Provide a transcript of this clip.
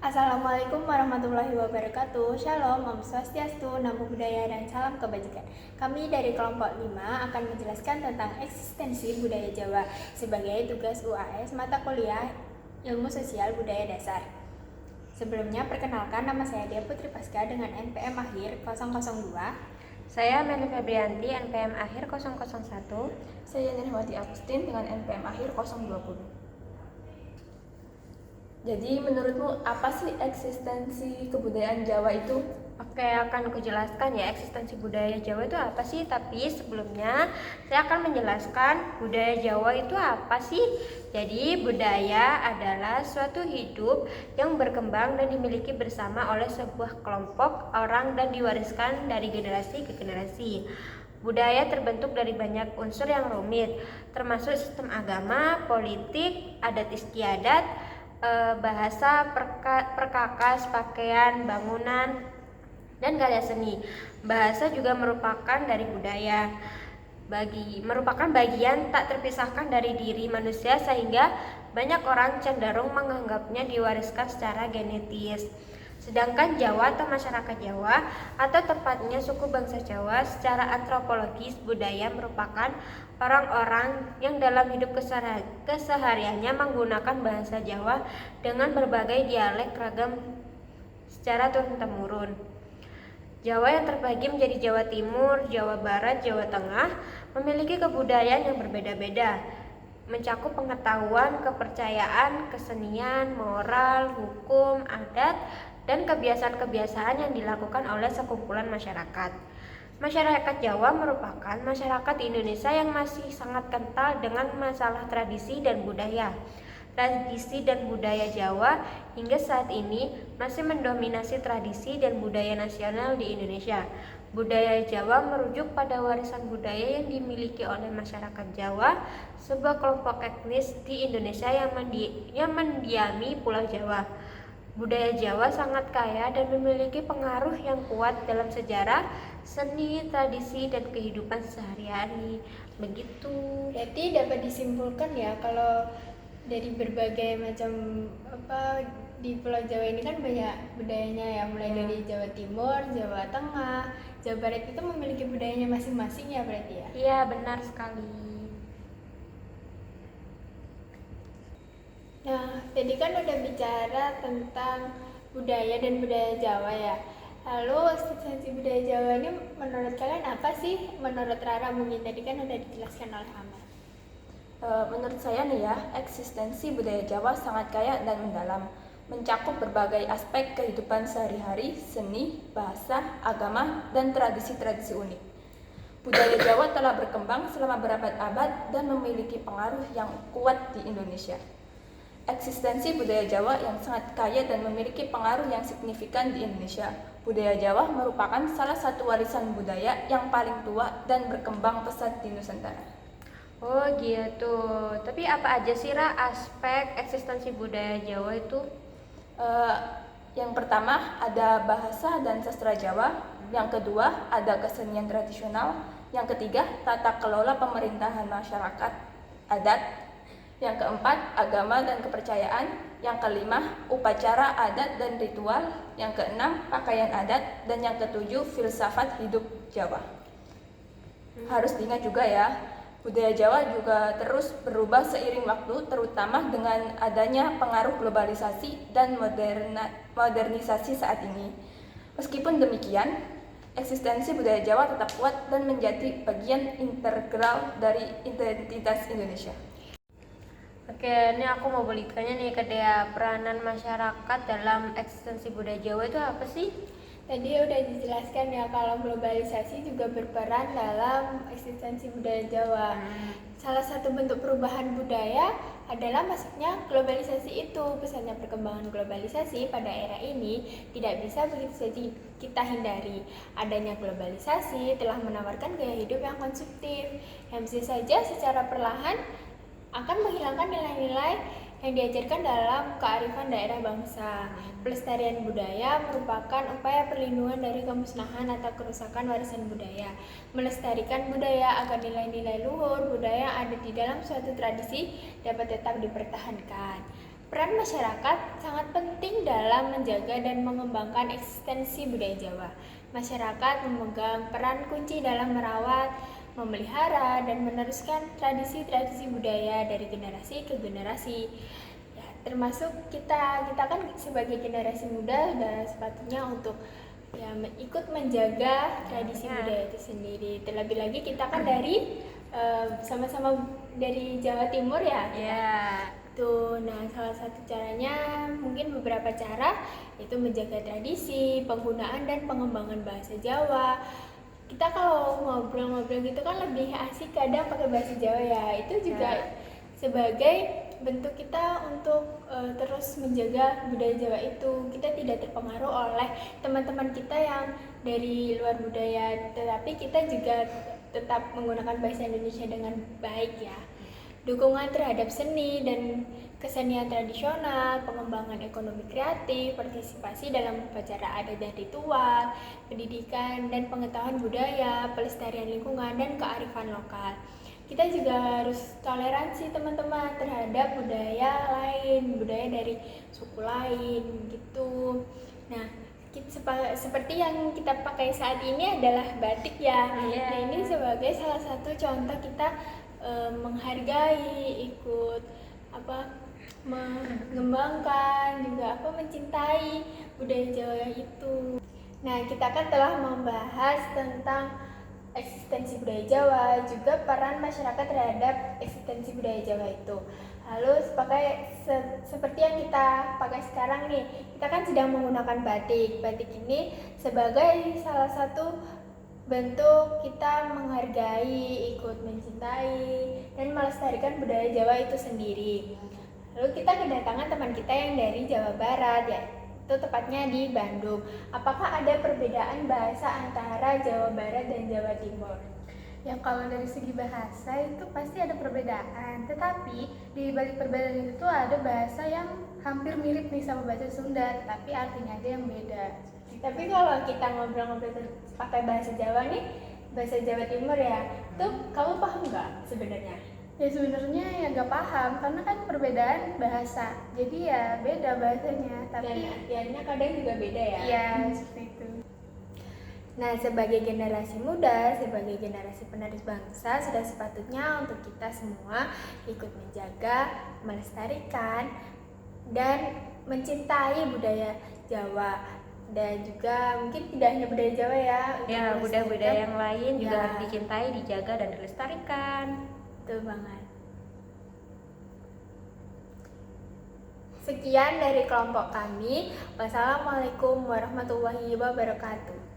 Assalamualaikum warahmatullahi wabarakatuh. Shalom, Om Swastiastu, Namo Buddhaya, dan salam kebajikan. Kami dari kelompok 5 akan menjelaskan tentang eksistensi budaya Jawa sebagai tugas UAS mata kuliah Ilmu Sosial Budaya Dasar. Sebelumnya, perkenalkan, nama saya Dia Putri Pasca dengan NPM akhir 002. Saya Meli Febrianti, NPM akhir 001. Saya Nirwati Agustin dengan NPM akhir 020. Jadi menurutmu apa sih eksistensi kebudayaan Jawa itu? Oke, akan kujelaskan ya eksistensi budaya Jawa itu apa sih. Tapi sebelumnya saya akan menjelaskan budaya Jawa itu apa sih. Jadi budaya adalah suatu hidup yang berkembang dan dimiliki bersama oleh sebuah kelompok orang dan diwariskan dari generasi ke generasi. Budaya terbentuk dari banyak unsur yang rumit, termasuk sistem agama, politik, adat istiadat, bahasa, perkakas, pakaian, bangunan, dan karya seni. Bahasa juga merupakan dari budaya, merupakan bagian tak terpisahkan dari diri manusia, sehingga banyak orang cenderung menganggapnya diwariskan secara genetis. Sedangkan Jawa atau masyarakat Jawa atau tepatnya suku bangsa Jawa secara antropologis budaya merupakan orang-orang yang dalam hidup kesehariannya menggunakan bahasa Jawa dengan berbagai dialek ragam secara turun-temurun. Jawa yang terbagi menjadi Jawa Timur, Jawa Barat, Jawa Tengah memiliki kebudayaan yang berbeda-beda, mencakup pengetahuan, kepercayaan, kesenian, moral, hukum, adat, dan kebiasaan-kebiasaan yang dilakukan oleh sekumpulan masyarakat. Masyarakat Jawa merupakan masyarakat Indonesia yang masih sangat kental dengan masalah tradisi dan budaya. Tradisi dan budaya Jawa hingga saat ini masih mendominasi tradisi dan budaya nasional di Indonesia. Budaya Jawa merujuk pada warisan budaya yang dimiliki oleh masyarakat Jawa, sebuah kelompok etnis di Indonesia yang mendiami Pulau Jawa. Budaya Jawa sangat kaya dan memiliki pengaruh yang kuat dalam sejarah, seni, tradisi, dan kehidupan sehari-hari. Begitu. Berarti dapat disimpulkan ya kalau dari berbagai macam di Pulau Jawa ini kan banyak budayanya ya, mulai dari Jawa Timur, Jawa Tengah, Jawa Barat itu memiliki budayanya masing-masing ya berarti ya? Iya, benar sekali. Nah, tadi kan udah bicara tentang budaya dan budaya Jawa ya. Lalu eksistensi budaya Jawa ini menurut kalian apa sih? Menurut Rara mungkin tadi kan udah dijelaskan oleh Amel. Menurut saya nih ya, eksistensi budaya Jawa sangat kaya dan mendalam, mencakup berbagai aspek kehidupan sehari-hari, seni, bahasa, agama, dan tradisi-tradisi unik. Budaya Jawa telah berkembang selama berabad-abad dan memiliki pengaruh yang kuat di Indonesia. Eksistensi budaya Jawa yang sangat kaya dan memiliki pengaruh yang signifikan di Indonesia. Budaya Jawa merupakan salah satu warisan budaya yang paling tua dan berkembang pesat di Nusantara. Oh gitu. Tapi apa aja sih aspek eksistensi budaya Jawa itu? Yang pertama ada bahasa dan sastra Jawa. Yang kedua ada kesenian tradisional. Yang ketiga tata kelola pemerintahan masyarakat adat. Yang keempat, agama dan kepercayaan. Yang kelima, upacara adat dan ritual. Yang keenam, pakaian adat. Dan yang ketujuh, filsafat hidup Jawa. Harus diingat juga ya, budaya Jawa juga terus berubah seiring waktu, terutama dengan adanya pengaruh globalisasi dan modernisasi saat ini. Meskipun demikian, eksistensi budaya Jawa tetap kuat dan menjadi bagian integral dari identitas Indonesia. Oke, ini aku mau bertanya nih ke Dea, peranan masyarakat dalam eksistensi budaya Jawa itu apa sih? Tadi udah dijelaskan ya kalau globalisasi juga berperan dalam eksistensi budaya Jawa. Salah satu bentuk perubahan budaya adalah masuknya globalisasi itu. Pesannya perkembangan globalisasi pada era ini tidak bisa begitu saja kita hindari. Adanya globalisasi telah menawarkan gaya hidup yang konsumtif, yang bisa saja secara perlahan akan menghilangkan nilai-nilai yang diajarkan dalam kearifan daerah bangsa. Pelestarian budaya merupakan upaya perlindungan dari kemusnahan atau kerusakan warisan budaya. Melestarikan budaya agar nilai-nilai luhur budaya ada di dalam suatu tradisi dapat tetap dipertahankan. Peran masyarakat sangat penting dalam menjaga dan mengembangkan eksistensi budaya Jawa. Masyarakat memegang peran kunci dalam merawat, memelihara, dan meneruskan tradisi-tradisi budaya dari generasi ke generasi. Ya, termasuk kita kan sebagai generasi muda dan sepatutnya untuk ya ikut menjaga tradisi budaya itu sendiri. Terlebih lagi kita kan dari sama-sama dari Jawa Timur ya. Tuh, nah salah satu caranya mungkin beberapa cara itu menjaga tradisi, penggunaan dan pengembangan bahasa Jawa. Kita kalau ngobrol-ngobrol gitu kan lebih asik kadang pakai bahasa Jawa ya. Itu juga sebagai bentuk kita untuk terus menjaga budaya Jawa itu. Kita tidak terpengaruh oleh teman-teman kita yang dari luar budaya, tetapi kita juga tetap menggunakan bahasa Indonesia dengan baik ya. Dukungan terhadap seni dan kesenian tradisional, pengembangan ekonomi kreatif, partisipasi dalam upacara adat dan ritual, pendidikan dan pengetahuan budaya, pelestarian lingkungan, dan kearifan lokal. Kita juga harus toleransi teman-teman terhadap budaya lain, budaya dari suku lain gitu. Nah, seperti yang kita pakai saat ini adalah batik ya. Nah, ini sebagai salah satu contoh kita menghargai, ikut mengembangkan juga mencintai budaya Jawa itu. Nah, kita kan telah membahas tentang eksistensi budaya Jawa, juga peran masyarakat terhadap eksistensi budaya Jawa itu. Lalu seperti yang kita pakai sekarang nih, kita kan sedang menggunakan batik. Batik ini sebagai salah satu bentuk kita menghargai, ikut mencintai, dan melestarikan budaya Jawa itu sendiri. Lalu kita kedatangan teman kita yang dari Jawa Barat, ya, itu tepatnya di Bandung. Apakah ada perbedaan bahasa antara Jawa Barat dan Jawa Timur? Ya, kalau dari segi bahasa itu pasti ada perbedaan, tetapi di balik perbedaan itu ada bahasa yang hampir mirip nih sama bahasa Sunda, tetapi artinya aja yang beda. Tapi kalau kita ngobrol-ngobrol pakai bahasa Jawa nih, bahasa Jawa Timur ya, tuh kamu paham nggak sebenarnya? Ya sebenarnya ya nggak paham, karena kan perbedaan bahasa, jadi ya beda bahasanya. Tapi dan artiannya kadang juga beda ya? Iya, seperti itu. Nah, sebagai generasi muda, sebagai generasi penerus bangsa, sudah sepatutnya untuk kita semua ikut menjaga, melestarikan, dan mencintai budaya Jawa. Dan juga mungkin tidak hanya budaya Jawa ya, Ya, budaya-budaya yang lain juga Ya. harus dicintai, dijaga, dan dilestarikan. Betul banget. Sekian dari kelompok kami. Wassalamualaikum warahmatullahi wabarakatuh.